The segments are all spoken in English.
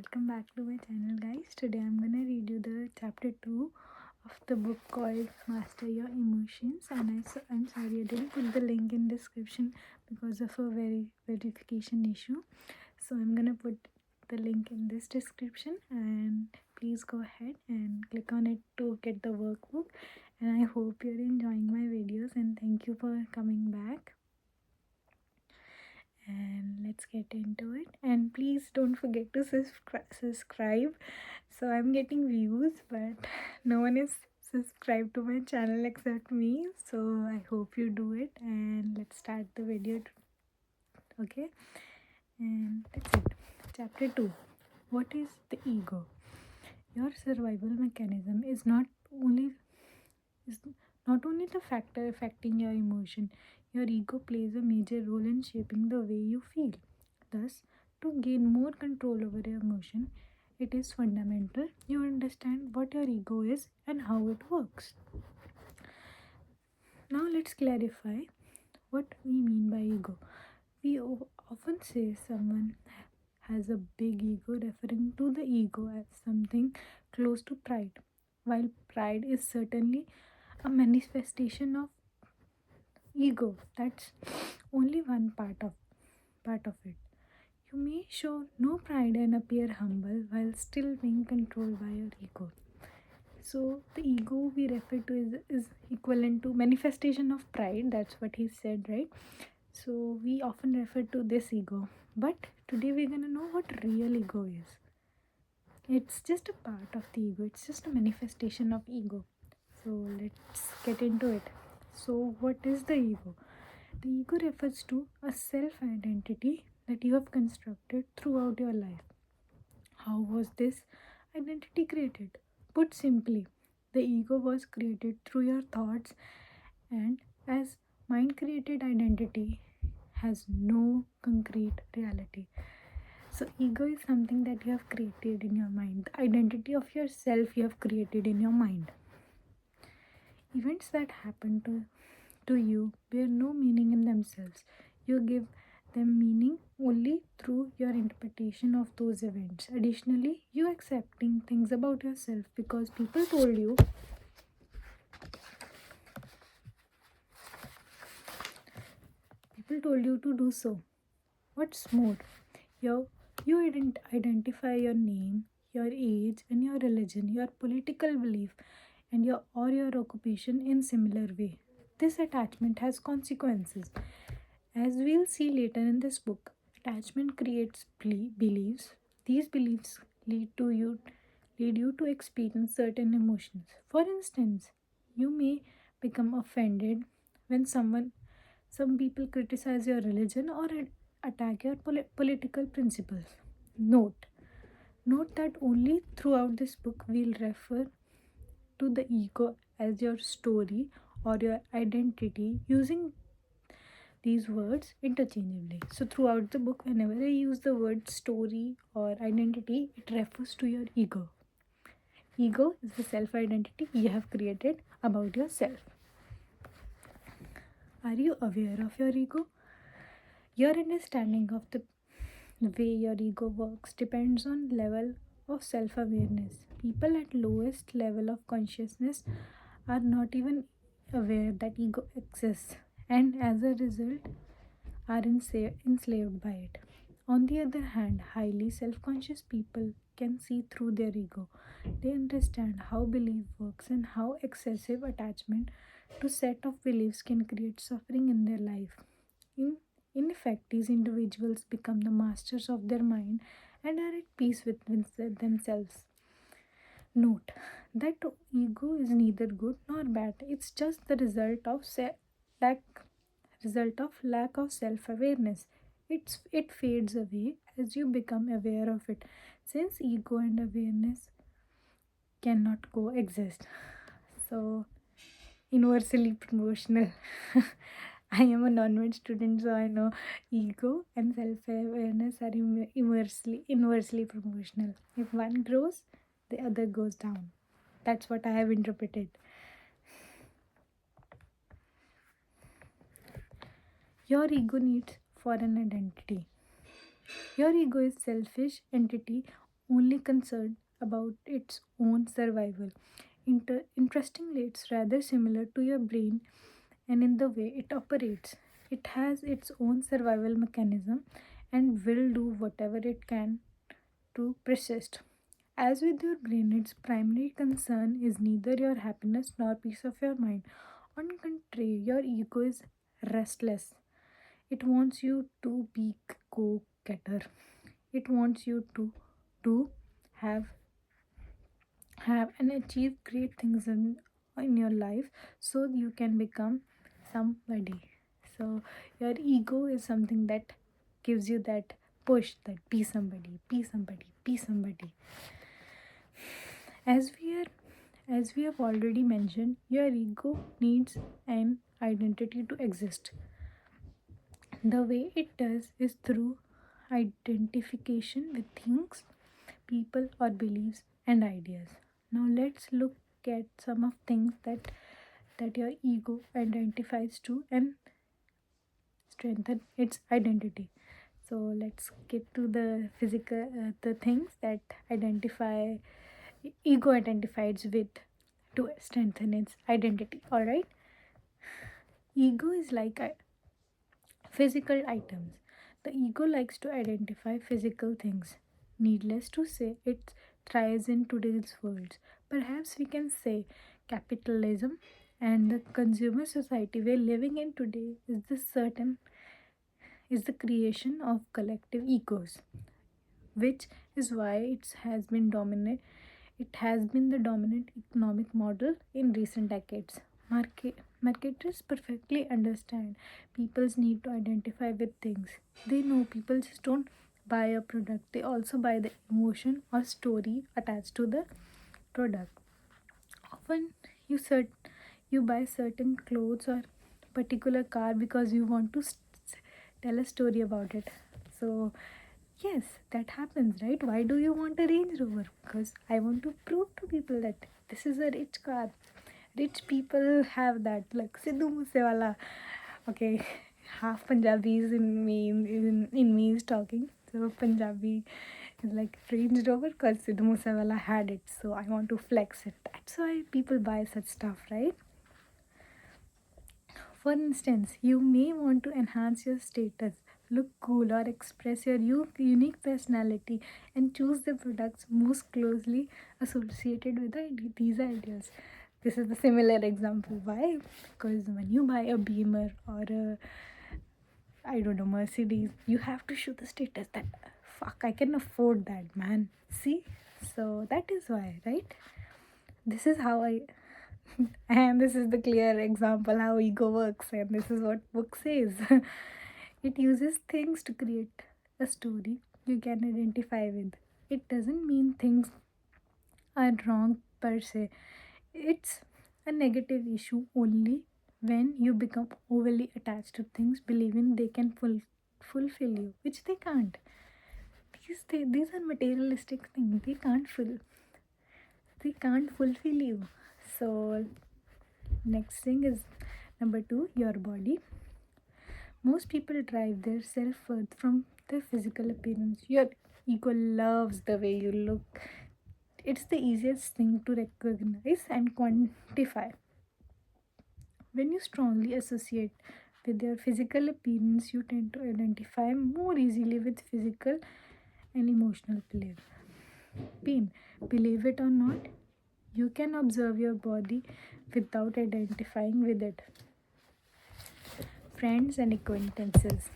welcome back to my channel, guys. Today I'm gonna read you the chapter 2 of the book called Master Your Emotions, and I'm sorry I didn't put the link in description because of a verification issue. So I'm gonna put the link in this description, and please go ahead and click on it to get the workbook. And I hope you're enjoying my videos, and thank you for coming back. And let's get into it, and please don't forget to subscribe. So I'm getting views, but no one is subscribed to my channel except me, so I hope you do it. And let's start the video. Okay, and that's it. Chapter 2. What is the ego? Your survival mechanism is not only the factor affecting your emotion. Your ego plays a major role in shaping the way you feel. Thus, to gain more control over your emotion, it is fundamental you understand what your ego is and how it works. Now, let's clarify what we mean by ego. We often say someone has a big ego, referring to the ego as something close to pride. While pride is certainly a manifestation of ego, that's only one part of it. You may show no pride and appear humble while still being controlled by your ego. So the ego we refer to is equivalent to manifestation of pride. That's what he said, right? So we often refer to this ego. But today we're gonna know what real ego is. It's just a part of the ego. It's just a manifestation of ego. So let's get into it. So what is the ego? The ego refers to a self-identity that you have constructed throughout your life. How was this identity created? Put simply, the ego was created through your thoughts, and as mind created identity has no concrete reality. So, ego is something that you have created in your mind. The identity of yourself you have created in your mind. Events that happen to you bear no meaning in themselves. You give them meaning only through your interpretation of those events. Additionally, you accepting things about yourself because people told you to do so. What's more, you identify your name, your age, and your religion, your political belief, and your occupation in similar way. This attachment has consequences. As we'll see later in this book, attachment creates beliefs. These beliefs lead you to experience certain emotions. For instance, you may become offended when some people criticize your religion or attack your political principles. Note, Note that only throughout this book we'll refer to the ego as your story or your identity, using these words interchangeably. So, throughout the book, whenever I use the word story or identity, it refers to your ego. Ego is the self identity you have created about yourself. Are you aware of your ego? Your understanding of the way your ego works depends on level of self-awareness. People at lowest level of consciousness are not even aware that ego exists, and as a result are enslaved by it. On the other hand, highly self-conscious people can see through their ego. They understand how belief works and how excessive attachment to set of beliefs can create suffering in their life. In, in effect, these individuals become the masters of their mind and are at peace with themselves. Note that ego is neither good nor bad. It's just the lack lack of self-awareness. It fades away as you become aware of it, since ego and awareness cannot coexist. So, inversely proportional. I am a non-med student, so I know ego and self-awareness are inversely proportional. If one grows, the other goes down. That's what I have interpreted. Your ego needs for an identity. Your ego is selfish entity only concerned about its own survival. Interestingly, it's rather similar to your brain and in the way it operates. It has its own survival mechanism and will do whatever it can to persist. As with your brain, its primary concern is neither your happiness nor peace of your mind. On contrary, your ego is restless. It wants you to be go-getter. It wants you to have and achieve great things in your life so you can become somebody. So your ego is something that gives you that push, that be somebody, be somebody, be somebody. As we are as we have already mentioned, your ego needs an identity to exist. The way it does is through identification with things, people, or beliefs and ideas. Now let's look at some of things that your ego identifies to and strengthen its identity. So let's get to the physical the things that identify ego identifies with to strengthen its identity. All right, ego is like physical items. The ego likes to identify physical things. Needless to say, it thrives in today's world. Perhaps we can say capitalism and the consumer society we're living in today is the creation of collective egos, which is why it has been the dominant economic model in recent decades. Marketers perfectly understand people's need to identify with things. They know people just don't buy a product, they also buy the emotion or story attached to the product. Often you you buy certain clothes or particular car because you want to tell a story about it. So yes, that happens, right? Why do you want a Range Rover? Because I want to prove to people that this is a rich car. Rich people have that, like Sidhu Moosewala. Okay, half Punjabis in me is talking. So Punjabi is like Range Rover because Sidhu Moosewala had it. So I want to flex it. That's why people buy such stuff, right? For instance, you may want to enhance your status, look cool, or express your unique personality and choose the products most closely associated with these ideas. This is the similar example. Why? Because when you buy a Beamer or a, I don't know, Mercedes, you have to show the status that fuck, I can afford that, man. See? So that is why, right? This is how I and this is the clear example how ego works, and this is what book says. It uses things to create a story you can identify with. It doesn't mean things are wrong per se. It's a negative issue only when you become overly attached to things, believing they can fulfill you, which they can't. These are materialistic things. They can't fulfill you. So next thing is number two, your body. Most people drive their self worth from their physical appearance. Your ego loves the way you look. It's the easiest thing to recognize and quantify. When you strongly associate with your physical appearance, you tend to identify more easily with physical and emotional pain. Believe it or not, you can observe your body without identifying with it. Friends and acquaintances.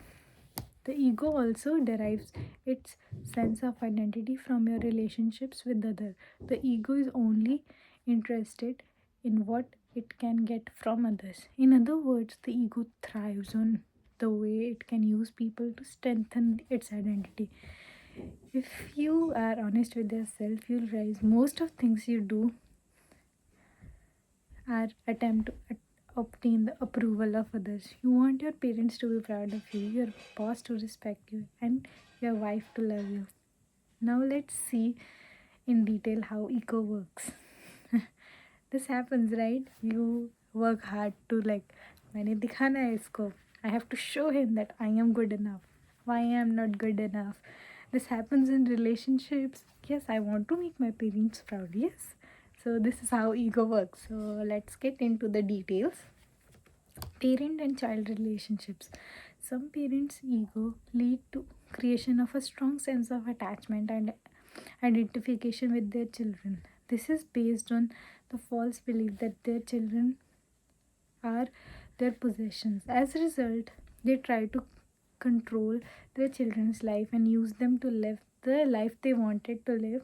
The ego also derives its sense of identity from your relationships with others. The ego is only interested in what it can get from others. In other words, the ego thrives on the way it can use people to strengthen its identity. If you are honest with yourself, you'll realize most of things you do are attempt to obtain the approval of others. You want your parents to be proud of you, your boss to respect you, and your wife to love you. Now let's see in detail how ego works. This happens, right? You work hard to like, मैंने दिखाना है इसको. I have to show him that I am good enough. Why I am not good enough? This happens in relationships. Yes, I want to make my parents proud. Yes. So this is how ego works. So let's get into the details. Parent and child relationships. Some parents' ego lead to creation of a strong sense of attachment and identification with their children. This is based on the false belief that their children are their possessions. As a result, they try to control their children's life and use them to live the life they wanted to live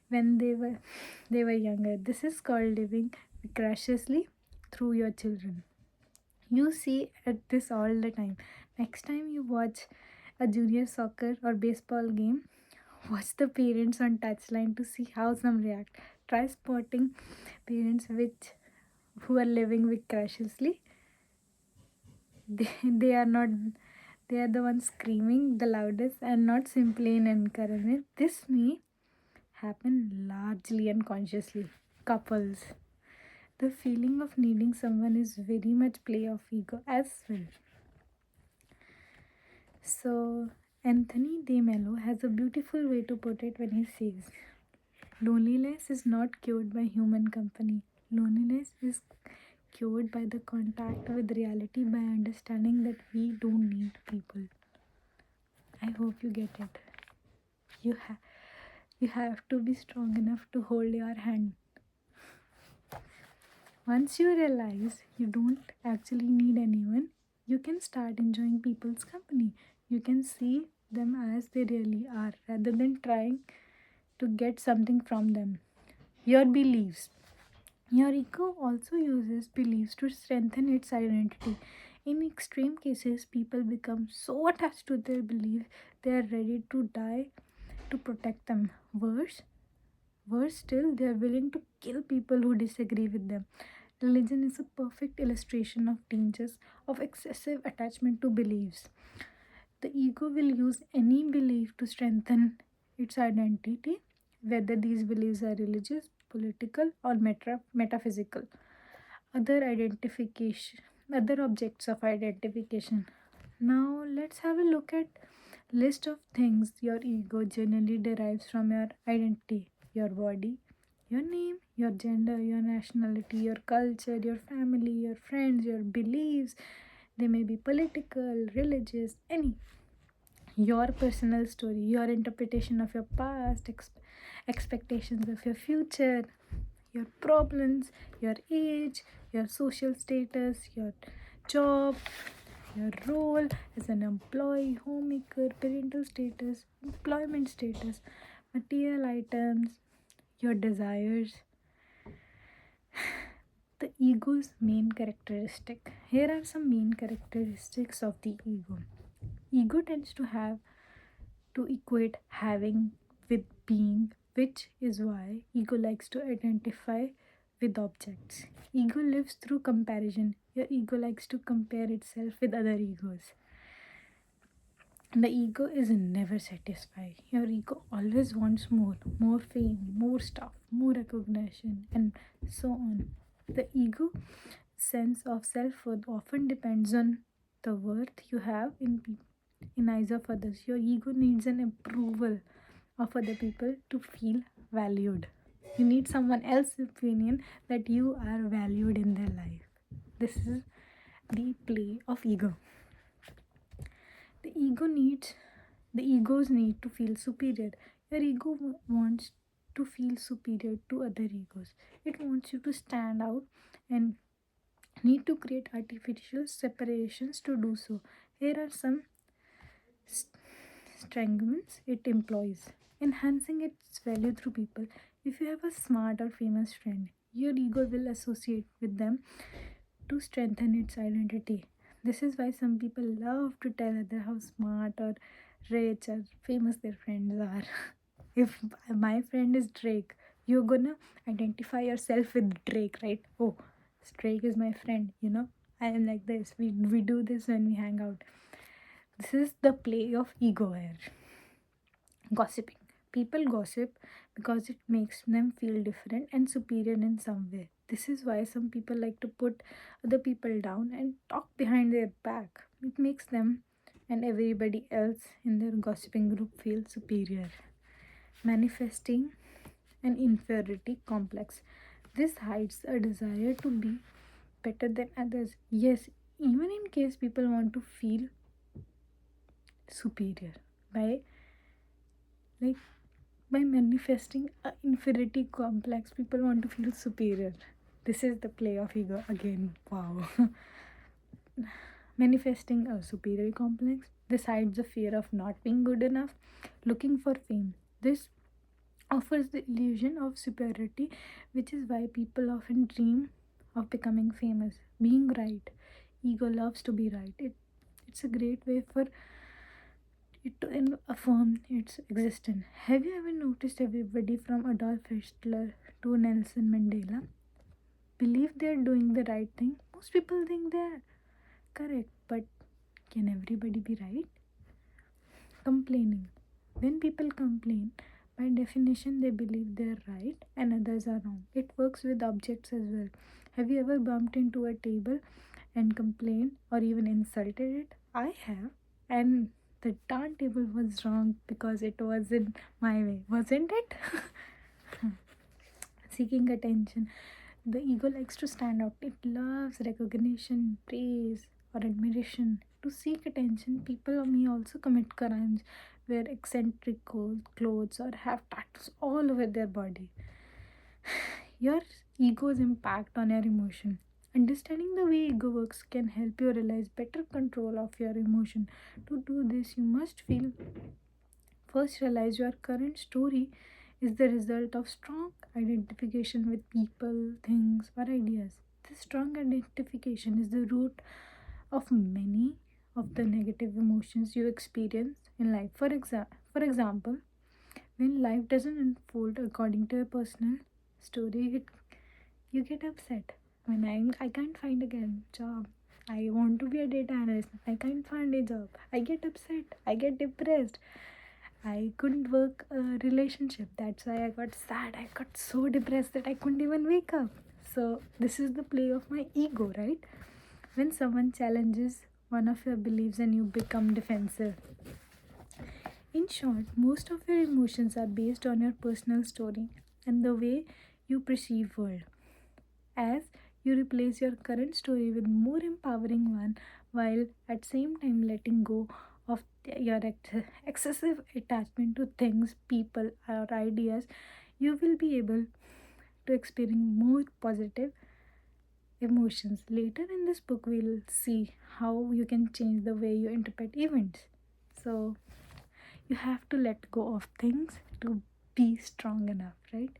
when they were younger. This is called living vicariously through your children. You see at this all the time. Next time you watch a junior soccer or baseball game, watch the parents on touchline to see how some react. Try spotting parents which who are living vicariously. They are not, they are the ones screaming the loudest and not simply in encouragement. This may happen largely unconsciously. Couples. The feeling of needing someone is very much play of ego as well. So Anthony De Mello has a beautiful way to put it when he says, loneliness is not cured by human company. Loneliness is cured by the contact with reality, by understanding that we don't need people. I hope you get it. You have you have to be strong enough to hold your hand. Once you realize you don't actually need anyone, you can start enjoying people's company. You can see them as they really are rather than trying to get something from them. Your beliefs. Your ego also uses beliefs to strengthen its identity. In extreme cases, people become so attached to their beliefs they are ready to die to protect them. Worse still, they are willing to kill people who disagree with them. Religion is a perfect illustration of dangers of excessive attachment to beliefs. The ego will use any belief to strengthen its identity, whether these beliefs are religious, political, or metaphysical. Other identification, other objects of identification. Now let's have a look at list of things your ego generally derives from your identity: your body, your name, your gender, your nationality, your culture, your family, your friends, your beliefs. They may be political, religious, any. Your personal story, your interpretation of your past, expectations of your future, your problems, your age, your social status, your job, your role as an employee, homemaker, parental status, employment status, material items, your desires. The ego's main characteristic. Here are some main characteristics of the ego. Ego tends to equate having with being, which is why ego likes to identify with objects. Ego lives through comparison. Your ego likes to compare itself with other egos. The ego is never satisfied. Your ego always wants more fame, more stuff, more recognition, and so on. The ego sense of self-worth often depends on the worth you have in eyes of others. Your ego needs an approval of other people to feel valued. You need someone else's opinion that you are valued in their life. This is the play of ego. The ego needs the egos need to feel superior. Your ego wants to feel superior to other egos. It wants you to stand out and need to create artificial separations to do so. Here are some stranglements it employs. Enhancing its value through people. If you have a smart or famous friend, your ego will associate with them to strengthen its identity. This is why some people love to tell others how smart or rich or famous their friends are. If my friend is Drake, you're gonna identify yourself with Drake, right? Oh, Drake is my friend. I am like this. We do this when we hang out. This is the play of ego here. Gossiping. People gossip because it makes them feel different and superior in some way. This is why some people like to put other people down and talk behind their back. It makes them and everybody else in their gossiping group feels superior, manifesting an inferiority complex. This hides a desire to be better than others. Yes, even in case people want to feel superior by like by manifesting a inferiority complex, people want to feel superior. This is the play of ego again. Wow. Manifesting a superior complex. This hides the fear of not being good enough, looking for fame. This offers the illusion of superiority, which is why people often dream of becoming famous, being right. Ego loves to be right. It's a great way for it to affirm its existence. Have you ever noticed everybody from Adolf Hitler to Nelson Mandela believe they're doing the right thing? Most people think they're correct, but can everybody be right? Complaining. When people complain, by definition, they believe they're right and others are wrong. It works with objects as well. Have you ever bumped into a table and complained or even insulted it? I have. And the darn table was wrong because it wasn't my way, wasn't it? Seeking attention. The ego likes to stand out. It loves recognition, praise, or admiration. To seek attention, people may also commit crimes, wear eccentric clothes, or have tattoos all over their body. Your ego's impact on your emotion. Understanding the way ego works can help you realize better control of your emotion. To do this, you must first realize your current story is the result of strong identification with people, things, or ideas. This strong identification is the root of many of the negative emotions you experience in life. For example, when life doesn't unfold according to your personal story, you get upset. When I can't find a job, I want to be a data analyst. I can't find a job. I get upset. I get depressed. I couldn't work a relationship. That's why I got sad. I got so depressed that I couldn't even wake up. So, this is the play of my ego, right? When someone challenges one of your beliefs and you become defensive. In short, most of your emotions are based on your personal story and the way you perceive world. As you replace your current story with more empowering one while at same time letting go of your excessive attachment to things, people, or ideas, you will be able to experience more positive emotions. Later in this book, we'll see how you can change the way you interpret events. So, you have to let go of things to be strong enough, right?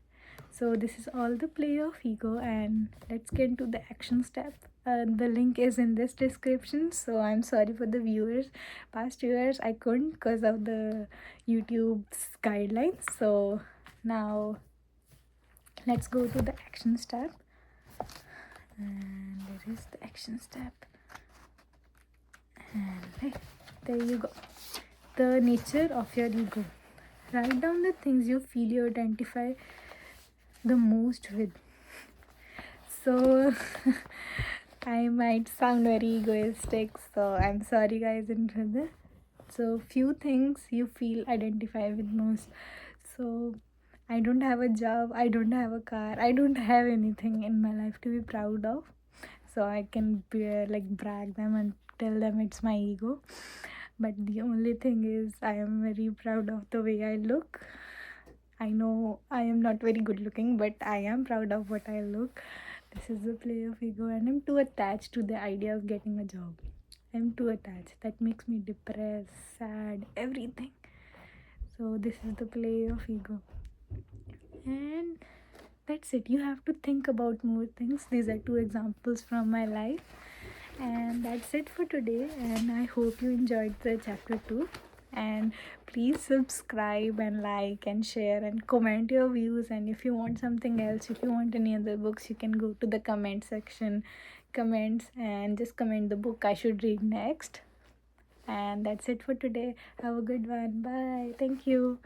So this is all the play of ego, and let's get into the action step. The link is in this description. So I'm sorry for the past viewers. I couldn't because of the YouTube's guidelines. So now let's go to the action step, and there is the action step, and hey, there you go. The nature of your ego. Write down the things you feel you identify the most with. So I might sound very egoistic, so I'm sorry guys in further. So few things you feel identify with most. So I don't have a job, I don't have a car, I don't have anything in my life to be proud of. So I can brag them and tell them it's my ego. But the only thing is I am very proud of the way I look. I know I am not very good looking, but I am proud of what I look. This is the play of ego, and I'm too attached to the idea of getting a job. I'm too attached. That makes me depressed, sad, everything. So, this is the play of ego. And that's it. You have to think about more things. These are two examples from my life. And that's it for today. And I hope you enjoyed the chapter 2. And please subscribe and like and share and comment your views. And if you want something else, if you want any other books, you can go to the comment section, comments, and just comment the book I should read next. And that's it for today. Have a good one. Bye. Thank you.